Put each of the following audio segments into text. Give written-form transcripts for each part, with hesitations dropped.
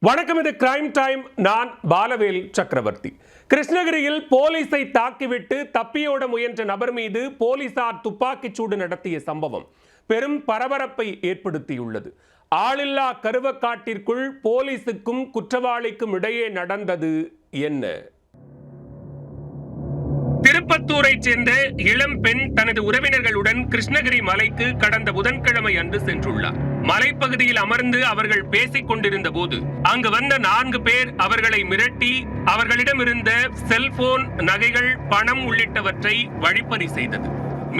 வணக்கம், இது crime time. நான் பாலவேல் சக்கரவர்த்தி. கிருஷ்ணகிரியில் போலீஸை தாக்கிவிட்டு தப்பியோட முயன்ற நபர் மீது போலீசார் துப்பாக்கிச்சூடு நடத்திய சம்பவம் பெரும் பரபரப்பை ஏற்படுத்தியுள்ளது. ஆளில்லா கருவக்காட்டிற்குள் போலீசுக்கும் குற்றவாளிக்கும் இடையே நடந்தது என்ன? திருப்பத்தூரை சேர்ந்த இளம் பெண் தனது உறவினர்களுடன் கிருஷ்ணகிரி மலைக்கு கடந்த புதன்கிழமை அன்று சென்றுள்ளார். மலைப்பகுதியில் அமர்ந்து அவர்கள் பேசிக் கொண்டிருந்த போது அங்கு வந்த 4 பேர் அவர்களை மிரட்டி அவர்களிடமிருந்த செல்போன், நகைகள், பணம் உள்ளிட்டவற்றை வழிப்பறி செய்தது.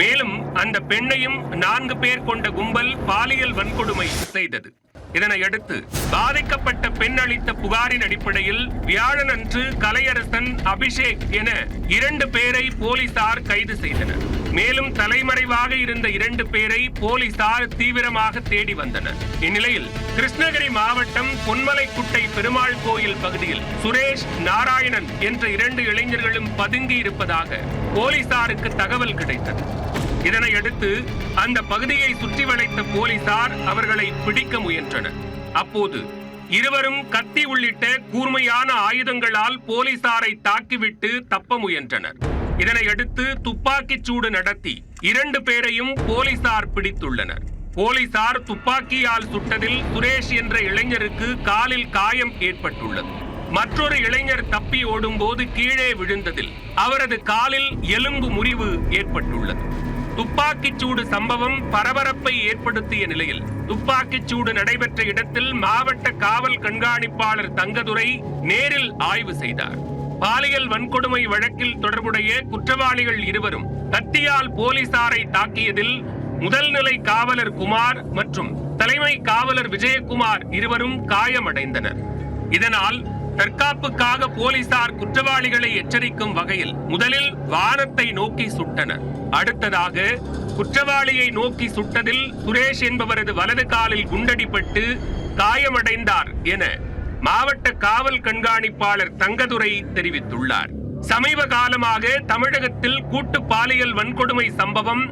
மேலும் அந்த பெண்ணையும் 4 பேர் கொண்ட கும்பல் பாலியல் வன்கொடுமை செய்தது. இதனையடுத்து பாதிக்கப்பட்ட பெண் அளித்த புகாரின் அடிப்படையில் வியாழன் அன்று கலையரசன், அபிஷேக் என 2 பேரை போலீசார் கைது செய்தனர். மேலும் தலைமறைவாக இருந்த 2 பேரை போலீசார் தீவிரமாக தேடி வந்தனர். இந்நிலையில் கிருஷ்ணகிரி மாவட்டம் பொன்மலைக்குட்டை பெருமாள் கோயில் பகுதியில் சுரேஷ், நாராயணன் என்ற 2 இளைஞர்களும் பதுங்கி இருப்பதாக போலீசாருக்கு தகவல் கிடைத்தது. இதனையடுத்து அந்த பகுதியை சுற்றி வளைத்த போலீசார் அவர்களை பிடிக்க முயன்றனர். அப்போது இருவரும் கத்தி உள்ளிட்ட கூர்மையான ஆயுதங்களால் போலீசாரை தாக்கிவிட்டு தப்ப முயன்றனர். இதனையடுத்து துப்பாக்கிச் சூடு நடத்தி 2 பேரையும் போலீசார் பிடித்துள்ளனர். போலீசார் துப்பாக்கியால் சுட்டதில் சுரேஷ் என்ற இளைஞருக்கு காலில் காயம் ஏற்பட்டுள்ளது. மற்றொரு இளைஞர் தப்பி ஓடும்போது கீழே விழுந்ததில் அவரது காலில் எலும்பு முறிவு ஏற்பட்டுள்ளது. துப்பாக்கிச் சூடு சம்பவம் பரபரப்பை ஏற்படுத்திய நிலையில் துப்பாக்கிச் சூடு நடைபெற்ற இடத்தில் மாவட்ட காவல் கண்காணிப்பாளர் தங்கதுரை நேரில் ஆய்வு செய்தார். பாலியல் வன்கொடுமை வழக்கில் தொடர்புடைய குற்றவாளிகள் இருவரும் கத்தியால் போலீசாரை தாக்கியதில் முதல் நிலை காவலர் குமார் மற்றும் தலைமை காவலர் விஜயகுமார் இருவரும் காயமடைந்தனர். இதனால் தற்காப்புக்காக போலீசார் குற்றவாளிகளை எச்சரிக்கும் வகையில் முதலில் வானத்தை நோக்கி சுட்டனர். அடுத்ததாக குற்றவாளியை நோக்கி சுட்டதில் சுரேஷ் என்பவரது வலது காலில் குண்டடிப்பட்டு காயமடைந்தார் என மாவட்ட காவல் கண்காணிப்பாளர் தங்கதுரை தெரிவித்துள்ளார். சமீப காலமாக தமிழகத்தில் கூட்டு பாலியல் வன்கொடுமை சம்பவம்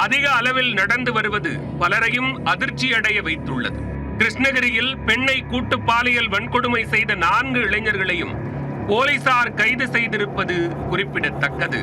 அதிக அளவில் நடந்து வருவது பலரையும் அதிர்ச்சியடைய வைத்துள்ளது. கிருஷ்ணகிரியில் பெண்ணை கூட்டு பாலியல் வன்கொடுமை செய்த 4 இளைஞர்களையும் போலீசார் கைது செய்திருப்பது குறிப்பிடத்தக்கது.